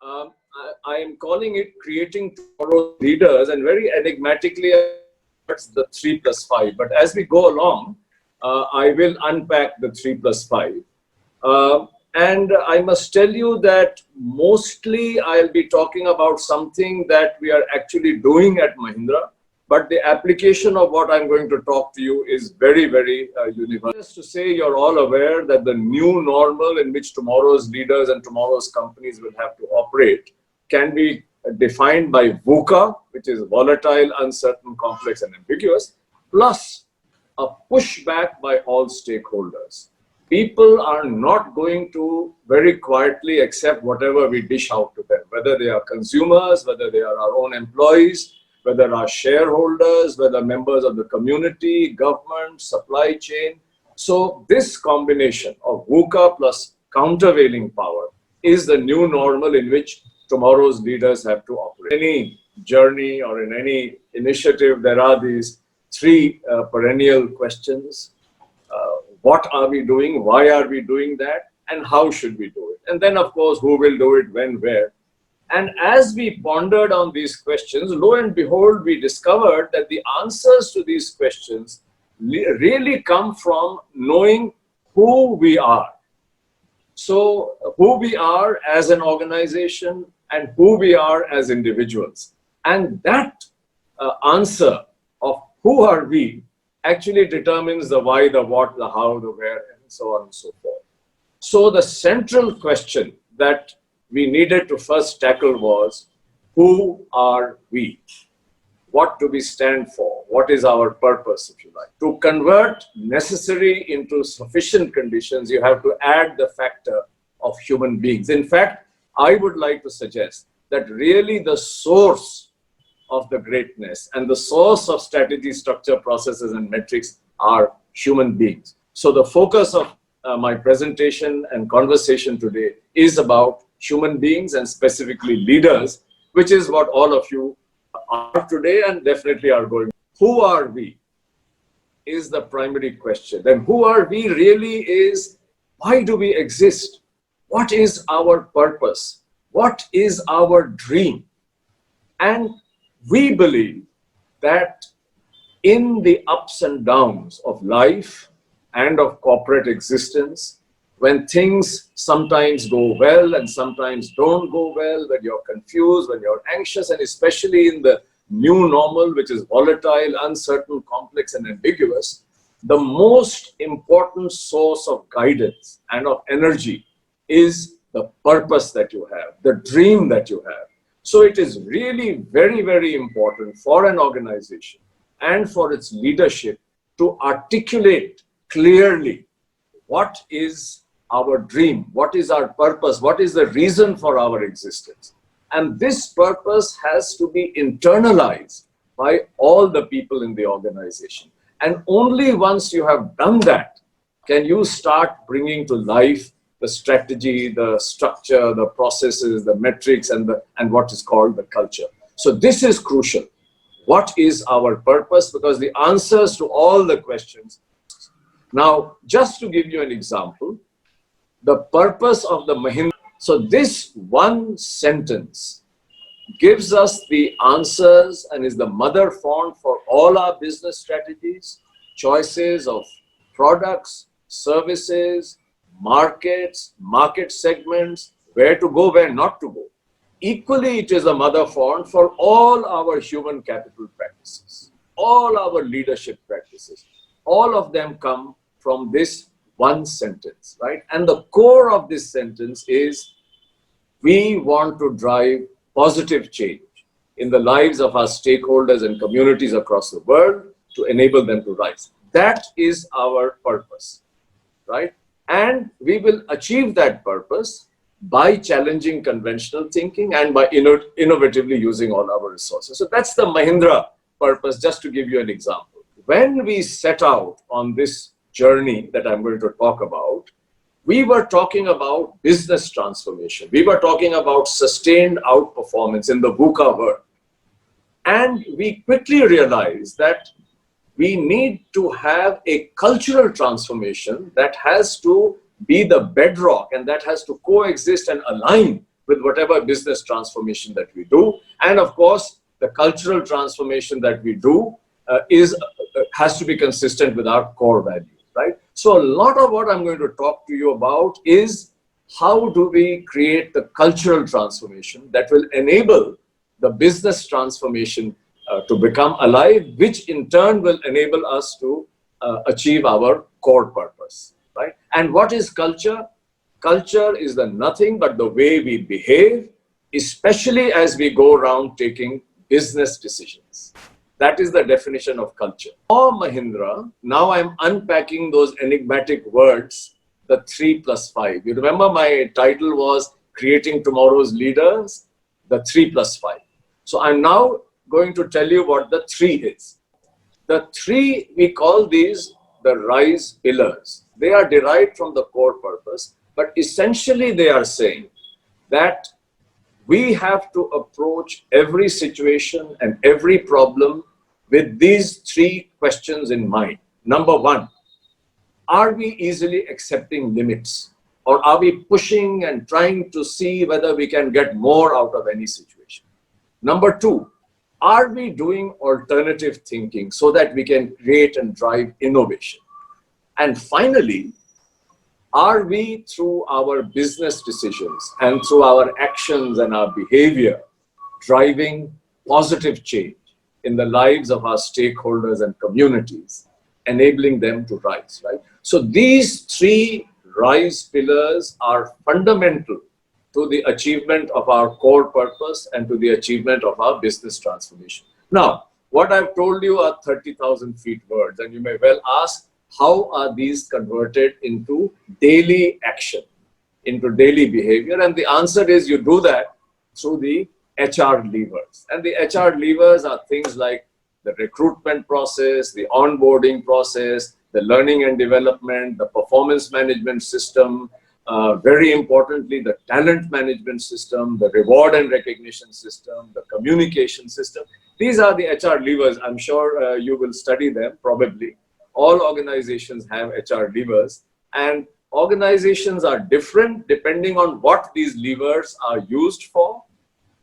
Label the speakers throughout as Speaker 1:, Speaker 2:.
Speaker 1: I am calling it Creating Tomorrow's Leaders, and very enigmatically, it's the 3+5. But as we go along, I will unpack the 3+5. And I must tell you that mostly I'll be talking about something that we are actually doing at Mahindra, but the application of what I'm going to talk to you is very, very universal. Just to say, you're all aware that the new normal in which tomorrow's leaders and tomorrow's companies will have to operate can be defined by VUCA, which is volatile, uncertain, complex, and ambiguous, plus a pushback by all stakeholders. People are not going to very quietly accept whatever we dish out to them, whether they are consumers, whether they are our own employees, whether our shareholders, whether members of the community, government, supply chain. So this combination of VUCA plus countervailing power is the new normal in which tomorrow's leaders have to operate. In any journey or in any initiative, there are these three perennial questions. What are we doing? Why are we doing that? And how should we do it? And then, of course, who will do it, when, where? And as we pondered on these questions, lo and behold, we discovered that the answers to these questions really come from knowing who we are. So who we are as an organization and who we are as individuals. And that answer of who are we actually determines the why, the what, the how, the where, and so on and so forth. So the central question that we needed to first tackle was, who are we? What do we stand for? What is our purpose, if you like? To convert necessary into sufficient conditions, you have to add the factor of human beings. In fact, I would like to suggest that really the source of the greatness and the source of strategy, structure, processes, and metrics are human beings. So the focus of my presentation and conversation today is about human beings and specifically leaders, which is what all of you are today and definitely are going. Who are we is the primary question. And who are we really is, why do we exist? What is our purpose? What is our dream? And we believe that in the ups and downs of life and of corporate existence, when things sometimes go well and sometimes don't go well, when you're confused, when you're anxious, and especially in the new normal, which is volatile, uncertain, complex, and ambiguous, the most important source of guidance and of energy is the purpose that you have, the dream that you have. So it is really very, very important for an organization and for its leadership to articulate clearly what is our dream, what is our purpose, what is the reason for our existence. And this purpose has to be internalized by all the people in the organization. And only once you have done that, can you start bringing to life the strategy, the structure, the processes, the metrics, and what is called the culture. So this is crucial. What is our purpose? Because the answers to all the questions. Now, just to give you an example, the purpose of the Mahindra. So this one sentence gives us the answers and is the mother font for all our business strategies, choices of products, services, markets, market segments, where to go, where not to go. Equally, it is a mother font for all our human capital practices, all our leadership practices. All of them come from this one sentence, right? And the core of this sentence is, we want to drive positive change in the lives of our stakeholders and communities across the world to enable them to rise. That is our purpose, right? And we will achieve that purpose by challenging conventional thinking and by innovatively using all our resources. So that's the Mahindra purpose, just to give you an example. When we set out on this journey that I'm going to talk about, we were talking about business transformation. We were talking about sustained outperformance in the VUCA world. And we quickly realized that we need to have a cultural transformation that has to be the bedrock and that has to coexist and align with whatever business transformation that we do. And of course, the cultural transformation that we do has to be consistent with our core values, right? So a lot of what I'm going to talk to you about is how do we create the cultural transformation that will enable the business transformation to become alive, which in turn will enable us to achieve our core purpose, right? And what is culture? Culture is the nothing but the way we behave, especially as we go around taking business decisions. That is the definition of culture. For Mahindra, now I'm unpacking those enigmatic words, the 3+5. You remember my title was Creating Tomorrow's Leaders, the 3+5. So I'm now going to tell you what the 3 is. The 3, we call these the RISE pillars. They are derived from the core purpose, but essentially they are saying that we have to approach every situation and every problem with these 3 questions in mind. Number 1, are we easily accepting limits? Or are we pushing and trying to see whether we can get more out of any situation? Number 2, are we doing alternative thinking so that we can create and drive innovation? And finally, are we, through our business decisions and through our actions and our behavior, driving positive change in the lives of our stakeholders and communities, enabling them to rise, right? So these 3 RISE pillars are fundamental to the achievement of our core purpose and to the achievement of our business transformation. Now, what I've told you are 30,000 feet words, and you may well ask, how are these converted into daily action, into daily behavior? And the answer is you do that through the HR levers. And the HR levers are things like the recruitment process, the onboarding process, the learning and development, the performance management system, very importantly, the talent management system, the reward and recognition system, the communication system. These are the HR levers. I'm sure you will study them, probably. All organizations have HR levers, and organizations are different depending on what these levers are used for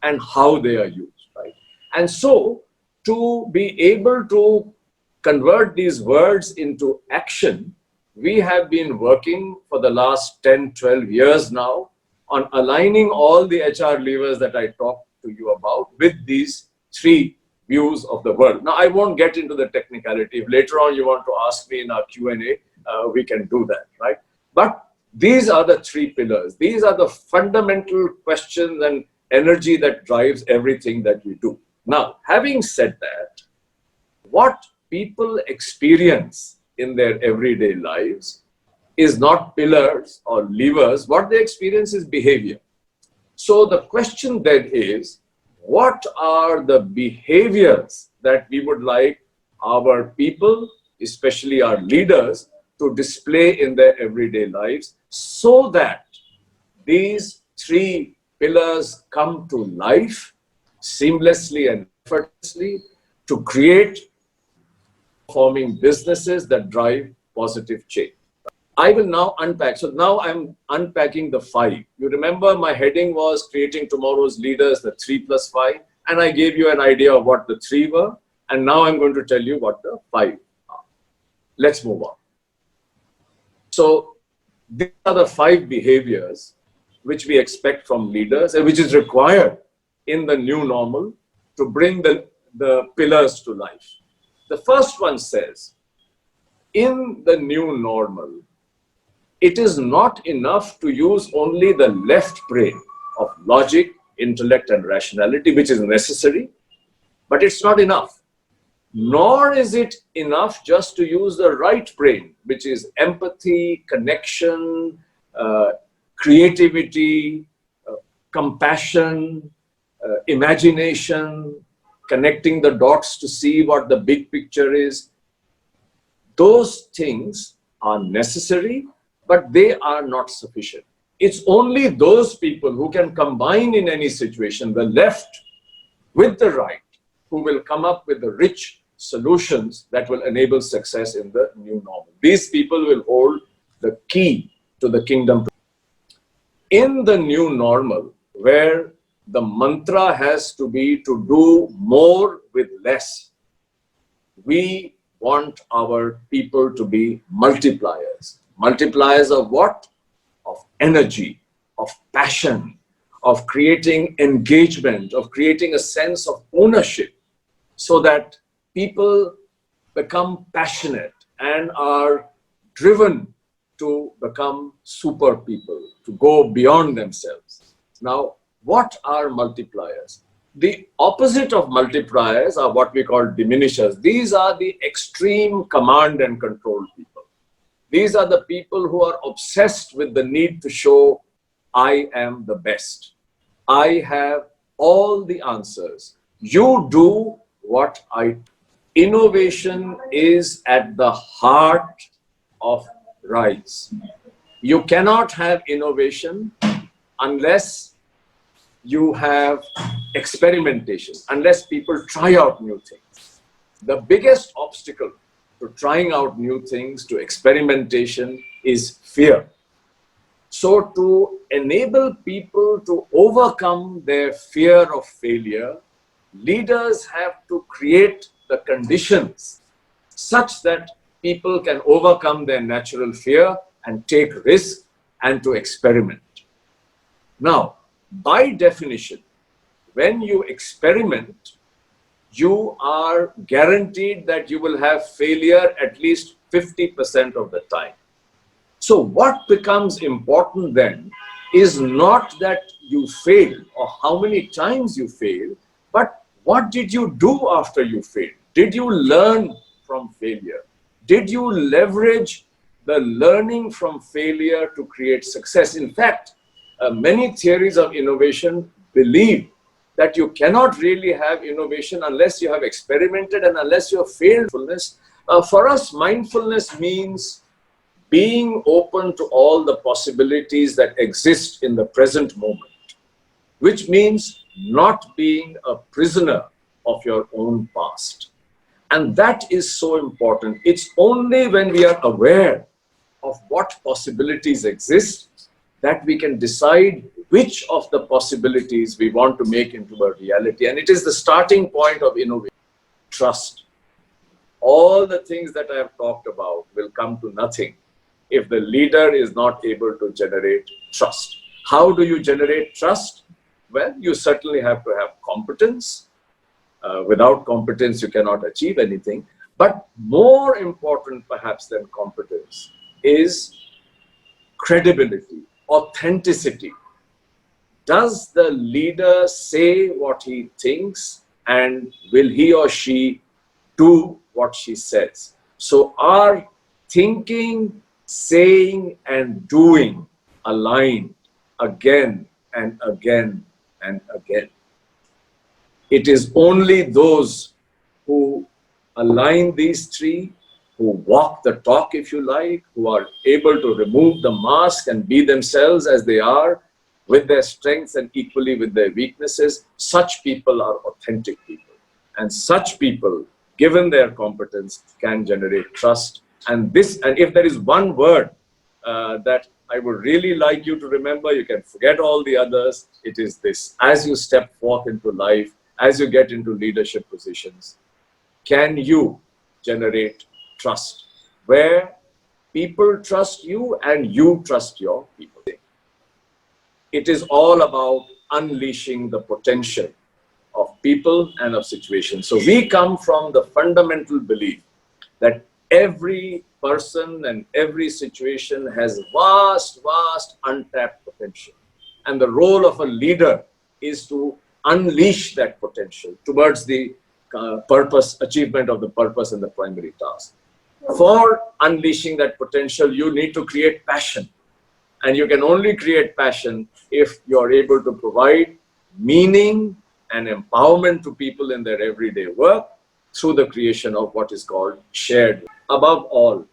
Speaker 1: and how they are used, right? And so, to be able to convert these words into action, we have been working for the last 10, 12 years now on aligning all the HR levers that I talked to you about with these 3 views of the world. Now, I won't get into the technicality. If later on you want to ask me in our Q&A, we can do that, right? But these are the 3 pillars. These are the fundamental questions and energy that drives everything that we do. Now, having said that, what people experience in their everyday lives is not pillars or levers. What they experience is behavior. So the question then is, what are the behaviors that we would like our people, especially our leaders, to display in their everyday lives so that these 3 pillars come to life seamlessly and effortlessly to create forming businesses that drive positive change. I will now unpack. So now I'm unpacking the 5. You remember my heading was Creating Tomorrow's Leaders, the 3+5, and I gave you an idea of what the 3 were, and now I'm going to tell you what the 5 are. Let's move on. So these are the 5 behaviors which we expect from leaders and which is required in the new normal to bring the pillars to life. The first one says, in the new normal, it is not enough to use only the left brain of logic, intellect, and rationality, which is necessary, but it's not enough. Nor is it enough just to use the right brain, which is empathy, connection, creativity, compassion, imagination, connecting the dots to see what the big picture is. Those things are necessary, but they are not sufficient. It's only those people who can combine in any situation the left with the right who will come up with the rich solutions that will enable success in the new normal. These people will hold the key to the kingdom. In the new normal, where the mantra has to be to do more with less. We want our people to be multipliers. Multipliers of what? Of energy, of passion, of creating engagement, of creating a sense of ownership, so that people become passionate and are driven to become super people, to go beyond themselves. Now, what are multipliers? The opposite of multipliers are what we call diminishers. These are the extreme command and control people. These are the people who are obsessed with the need to show, I am the best. I have all the answers. You do what I do. Innovation is at the heart of RISE. You cannot have innovation unless you have experimentation, unless people try out new things. The biggest obstacle to trying out new things, to experimentation, is fear. So to enable people to overcome their fear of failure, leaders have to create the conditions such that people can overcome their natural fear and take risk and to experiment. Now, by definition, when you experiment, you are guaranteed that you will have failure at least 50% of the time. So what becomes important then is not that you failed or how many times you failed, but what did you do after you failed? Did you learn from failure? Did you leverage the learning from failure to create success? In fact, many theories of innovation believe that you cannot really have innovation unless you have experimented and unless you have failed. For us, mindfulness means being open to all the possibilities that exist in the present moment, which means not being a prisoner of your own past. And that is so important. It's only when we are aware of what possibilities exist that we can decide which of the possibilities we want to make into a reality. And it is the starting point of innovation. Trust. All the things that I have talked about will come to nothing if the leader is not able to generate trust. How do you generate trust? Well, you certainly have to have competence. Without competence, you cannot achieve anything. But more important, perhaps, than competence is credibility, authenticity. Does the leader say what he thinks, and will he or she do what she says? So are thinking, saying, and doing aligned again and again and again? It is only those who align these three, who walk the talk, if you like, who are able to remove the mask and be themselves as they are, with their strengths and equally with their weaknesses. Such people are authentic people. And such people, given their competence, can generate trust. And if there is one word that I would really like you to remember, you can forget all the others, it is this. As you step forth into life, as you get into leadership positions, can you generate trust? Where people trust you and you trust your people. It is all about unleashing the potential of people and of situations. So we come from the fundamental belief that every person and every situation has vast, vast untapped potential. And the role of a leader is to unleash that potential towards the achievement of the purpose and the primary task. For unleashing that potential, you need to create passion. And you can only create passion if you're able to provide meaning and empowerment to people in their everyday work through the creation of what is called shared. Above all,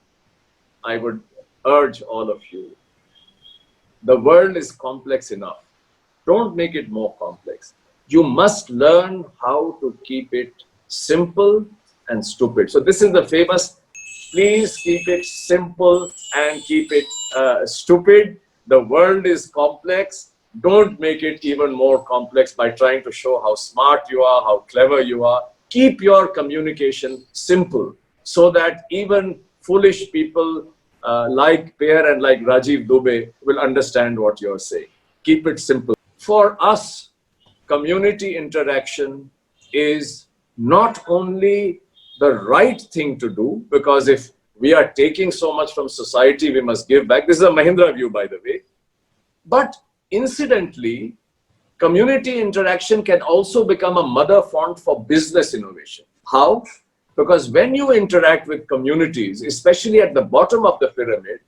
Speaker 1: I would urge all of you, the world is complex enough. Don't make it more complex. You must learn how to keep it simple and stupid. So this is the famous, please keep it simple and keep it stupid. The world is complex. Don't make it even more complex by trying to show how smart you are, how clever you are. Keep your communication simple so that even foolish people like Pierre and like Rajeev Dubey will understand what you're saying. Keep it simple. For us, community interaction is not only the right thing to do, because if we are taking so much from society, we must give back. This is a Mahindra view, by the way. But incidentally, community interaction can also become a mother font for business innovation. How? Because when you interact with communities, especially at the bottom of the pyramid,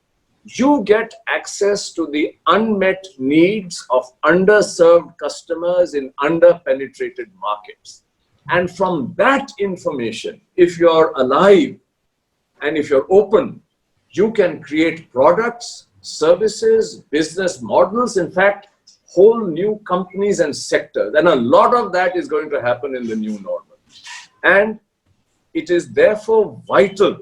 Speaker 1: you get access to the unmet needs of underserved customers in under-penetrated markets. And from that information, if you're alive and if you're open, you can create products, services, business models, in fact, whole new companies and sectors. And a lot of that is going to happen in the new normal. And it is therefore vital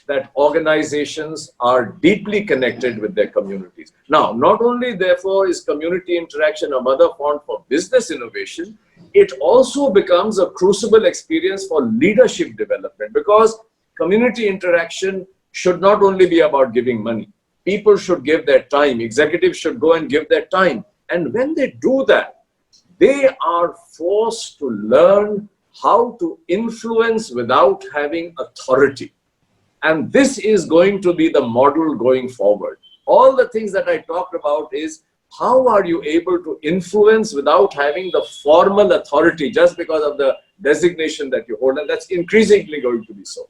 Speaker 1: that organizations are deeply connected with their communities. Now, not only therefore is community interaction a mother font for business innovation, it also becomes a crucible experience for leadership development, because community interaction should not only be about giving money. People should give their time. Executives should go and give their time. And when they do that, they are forced to learn how to influence without having authority. And this is going to be the model going forward. All the things that I talked about is how are you able to influence without having the formal authority just because of the designation that you hold. And that's increasingly going to be so.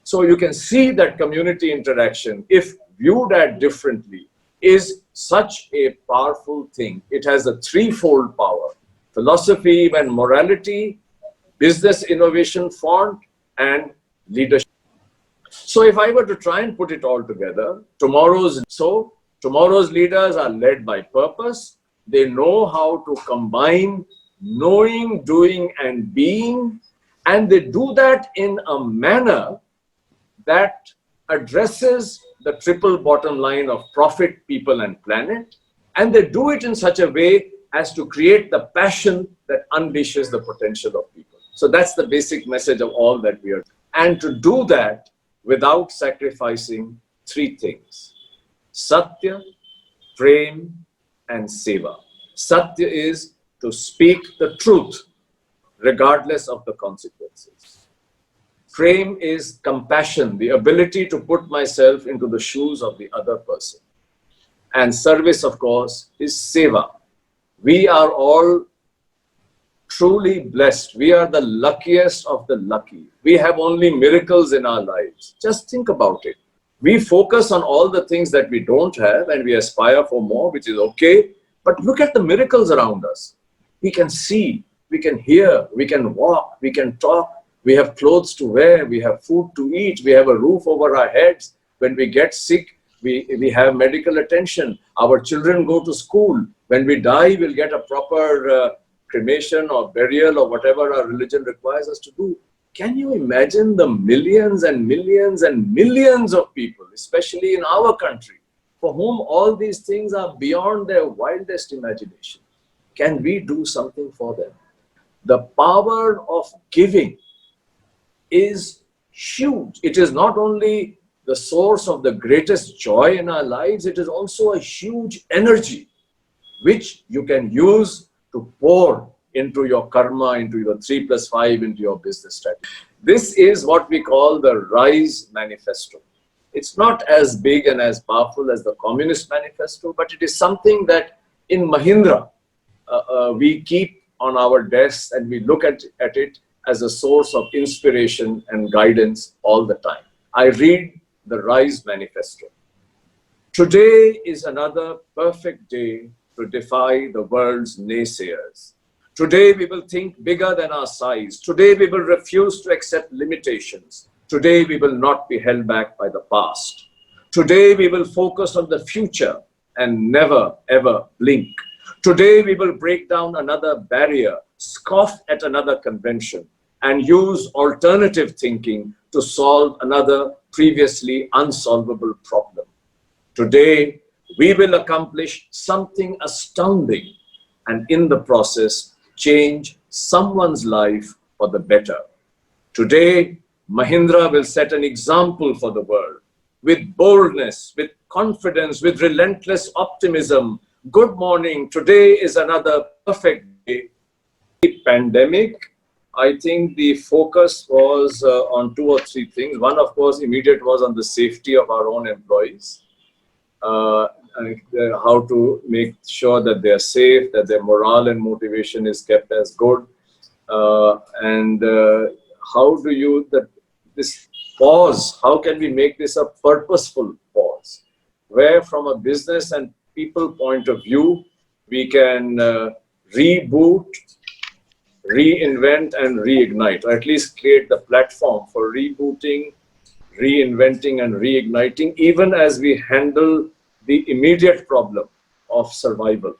Speaker 1: So you can see that community interaction, if viewed at differently, is such a powerful thing. It has a threefold power: philosophy and morality, business innovation font, and leadership. So if I were to try and put it all together, tomorrow's leaders are led by purpose. They know how to combine knowing, doing, and being, and they do that in a manner that addresses the triple bottom line of profit, people, and planet. And they do it in such a way as to create the passion that unleashes the potential of people. So that's the basic message of all that we are doing. And to do that without sacrificing three things: Satya, Prem, and Seva. Satya is to speak the truth regardless of the consequences. Prem is compassion, the ability to put myself into the shoes of the other person. And service, of course, is Seva. We are all truly blessed. We are the luckiest of the lucky. We have only miracles in our lives. Just think about it. We focus on all the things that we don't have and we aspire for more, which is okay. But look at the miracles around us. We can see, we can hear, we can walk, we can talk. We have clothes to wear, we have food to eat, we have a roof over our heads. When we get sick, we have medical attention. Our children go to school. When we die, we'll get a proper cremation or burial or whatever our religion requires us to do. Can you imagine the millions and millions and millions of people, especially in our country, for whom all these things are beyond their wildest imagination? Can we do something for them? The power of giving is huge. It is not only the source of the greatest joy in our lives, it is also a huge energy which you can use to pour into your karma, into your 3+5, into your business strategy. This is what we call the RISE manifesto. It's not as big and as powerful as the Communist Manifesto, but it is something that in Mahindra we keep on our desks and we look at it as a source of inspiration and guidance all the time. I read the RISE manifesto. Today is another perfect day to defy the world's naysayers. Today we will think bigger than our size. Today we will refuse to accept limitations. Today we will not be held back by the past. Today we will focus on the future and never ever blink. Today we will break down another barrier, scoff at another convention, and use alternative thinking to solve another previously unsolvable problem. Today we will accomplish something astounding and in the process change someone's life for the better. Today, Mahindra will set an example for the world with boldness, with confidence, with relentless optimism. Good morning. Today is another perfect day. The pandemic, I think the focus was on 2 or 3 things. One, of course, immediate was on the safety of our own employees. How to make sure that they are safe, that their morale and motivation is kept as good. How do you, this pause, how can we make this a purposeful pause? Where from a business and people point of view, we can reboot, reinvent and reignite, or at least create the platform for rebooting, reinventing and reigniting, even as we handle the immediate problem of survival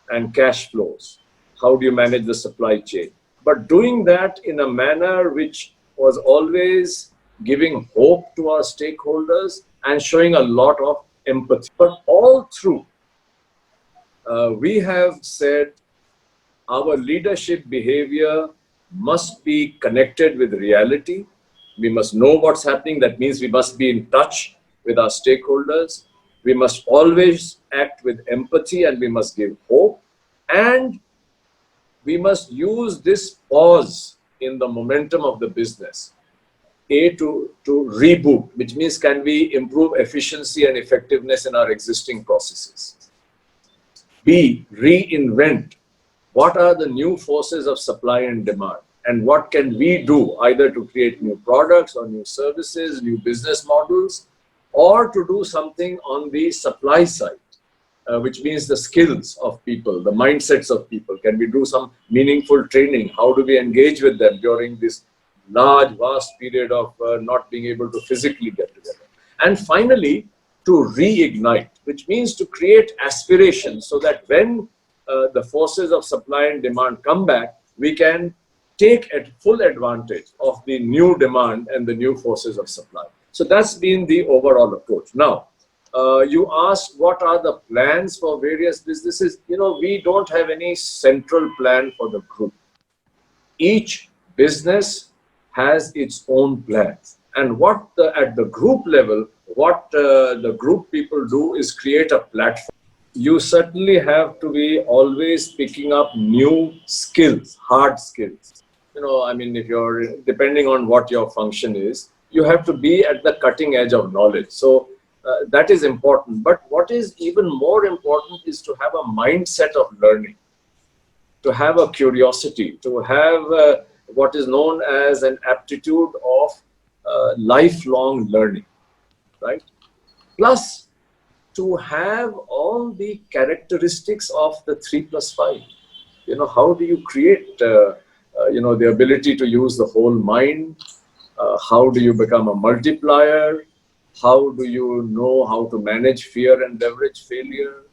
Speaker 1: and cash flows. How do you manage the supply chain? But doing that in a manner which was always giving hope to our stakeholders and showing a lot of empathy. But all through, we have said our leadership behavior must be connected with reality. We must know what's happening. That means we must be in touch with our stakeholders. We must always act with empathy and we must give hope. And we must use this pause in the momentum of the business. A, to reboot, which means can we improve efficiency and effectiveness in our existing processes. B, reinvent. What are the new forces of supply and demand? And what can we do either to create new products or new services, new business models, or to do something on the supply side, which means the skills of people, the mindsets of people. Can we do some meaningful training? How do we engage with them during this large, vast period of not being able to physically get together? And finally, to reignite, which means to create aspirations so that when the forces of supply and demand come back, we can take full advantage of the new demand and the new forces of supply. So that's been the overall approach. Now, you asked what are the plans for various businesses. You know, we don't have any central plan for the group. Each business has its own plans. And what at the group level, what the group people do is create a platform. You certainly have to be always picking up new skills, hard skills. You know, I mean, if you're, depending on what your function is, you have to be at the cutting edge of knowledge. So that is important. But what is even more important is to have a mindset of learning, to have a curiosity, to have what is known as an aptitude of lifelong learning, right? Plus, to have all the characteristics of the 3+5. You know, how do you create, you know, the ability to use the whole mind? How do you become a multiplier? How do you know how to manage fear and leverage failure?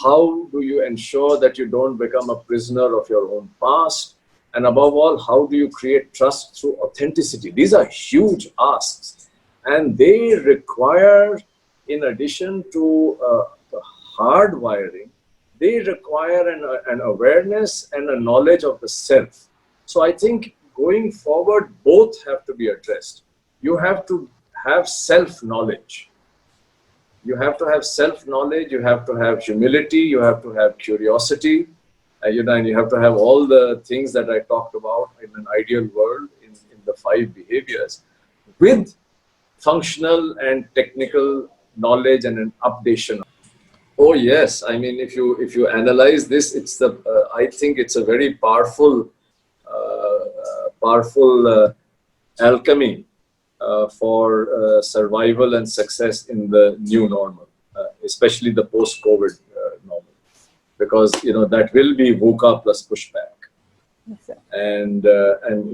Speaker 1: How do you ensure that you don't become a prisoner of your own past? And above all, how do you create trust through authenticity? These are huge asks. And they require, in addition to the hard wiring, they require an awareness and a knowledge of the self. So I think going forward, both have to be addressed. You have to have self-knowledge. You have to have self-knowledge, you have to have humility, you have to have curiosity, you know, and you have to have all the things that I talked about in an ideal world in the 5 behaviors with functional and technical knowledge and an updation. Oh yes, I mean, if you analyze this, it's the I think it's a very powerful alchemy for survival and success in the new normal, especially the post-COVID normal, because you know that will be VUCA plus pushback, yes, and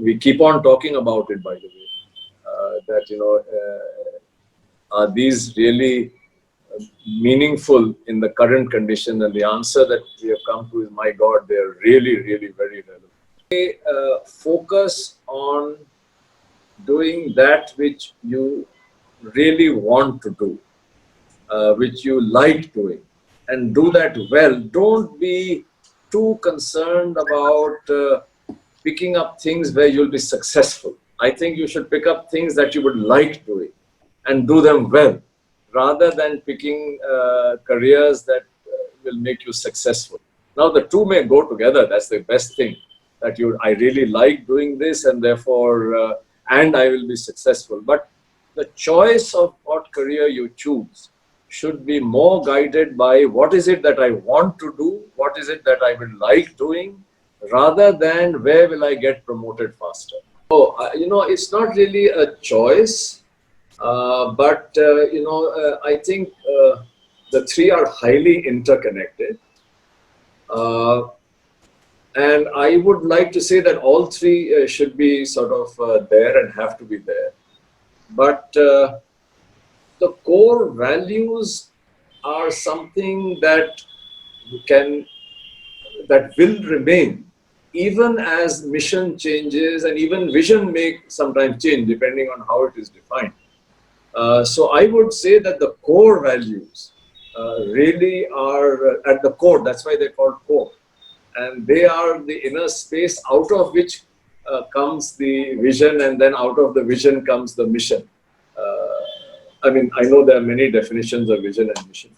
Speaker 1: we keep on talking about it. By the way, that you know, are these really meaningful in the current condition? And the answer that we have come to is, my God, they are really, really very relevant. They focus on doing that which you really want to do, which you like doing, and do that well. Don't be too concerned about picking up things where you'll be successful. I think you should pick up things that you would like doing and do them well, rather than picking careers that will make you successful. Now, the two may go together. That's the best thing. That I really like doing this, and therefore, and I will be successful. But the choice of what career you choose should be more guided by what is it that I want to do, what is it that I will like doing, rather than where will I get promoted faster. So, it's not really a choice, but I think the three are highly interconnected. And I would like to say that all three should be sort of there and have to be there. But the core values are something that will remain even as mission changes, and even vision may sometimes change depending on how it is defined. So I would say that the core values really are at the core. That's why they're called core. And they are the inner space out of which comes the vision, and then out of the vision comes the mission. I mean, I know there are many definitions of vision and mission.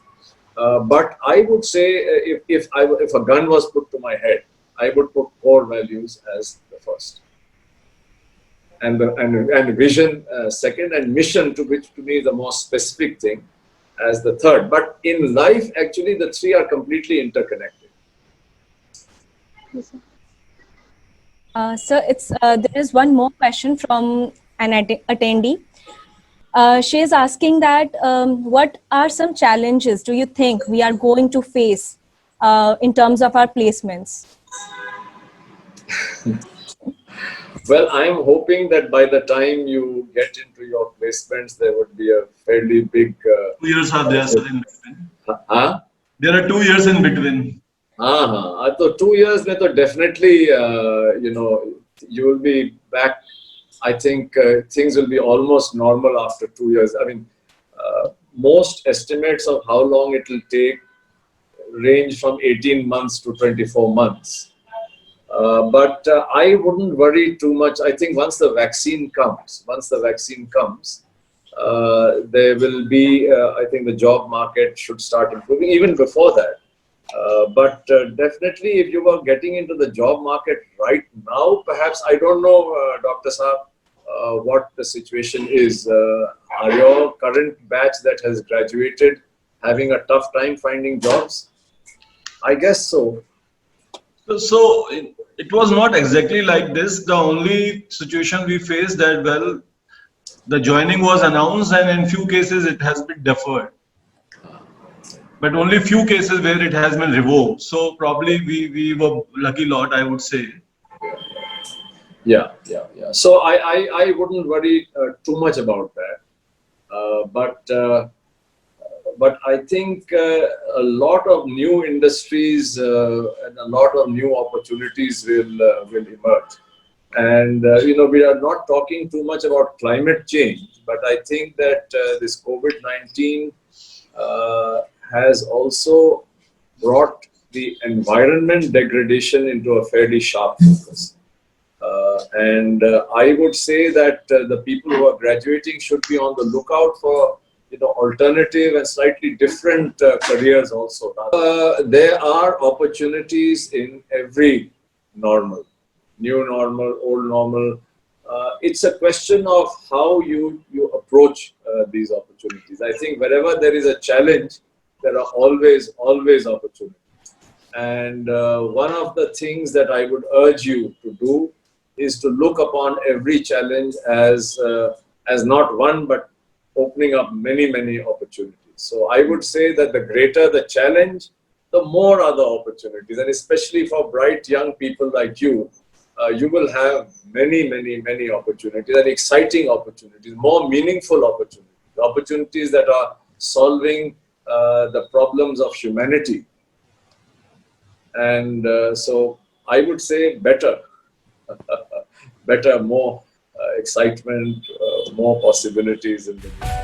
Speaker 1: But I would say if a gun was put to my head, I would put core values as the first. And vision second, and mission, to which to me is the most specific thing, as the third. But in life, actually, the three are completely interconnected.
Speaker 2: Sir, there is one more question from an attendee. She is asking that what are some challenges do you think we are going to face in terms of our placements?
Speaker 1: Well, I'm hoping that by the time you get into your placements, there would be a fairly big...
Speaker 3: 2 years are there, sir, in between.
Speaker 1: Huh?
Speaker 3: There are 2 years in between.
Speaker 1: So 2 years mein to definitely, you will be back. I think things will be almost normal after 2 years. I mean, most estimates of how long it will take range from 18 months to 24 months. But I wouldn't worry too much. I think once the vaccine comes, there will be, I think the job market should start improving even before that. But definitely, if you were getting into the job market right now, perhaps, I don't know, Dr. Saab, what the situation is. Are your current batch that has graduated having a tough time finding jobs? I guess so.
Speaker 3: So it was not exactly like this. The only situation we faced that, well, the joining was announced, and in few cases it has been deferred. But only few cases where it has been revoked. So probably we were lucky lot, I would say.
Speaker 1: Yeah. So I wouldn't worry too much about that. But I think a lot of new industries and a lot of new opportunities will emerge. And we are not talking too much about climate change, but I think that this COVID-19 has also brought the environment degradation into a fairly sharp focus. And I would say that the people who are graduating should be on the lookout for alternative and slightly different careers also. There are opportunities in every normal, new normal, old normal. It's a question of how you approach these opportunities. I think wherever there is a challenge, there are always opportunities. And one of the things that I would urge you to do is to look upon every challenge as not one, but opening up many opportunities. So I would say that the greater the challenge, the more other opportunities. And especially for bright young people like you, you will have many opportunities, and exciting opportunities, more meaningful opportunities that are solving the problems of humanity. And so I would say better, more excitement, more possibilities in the future.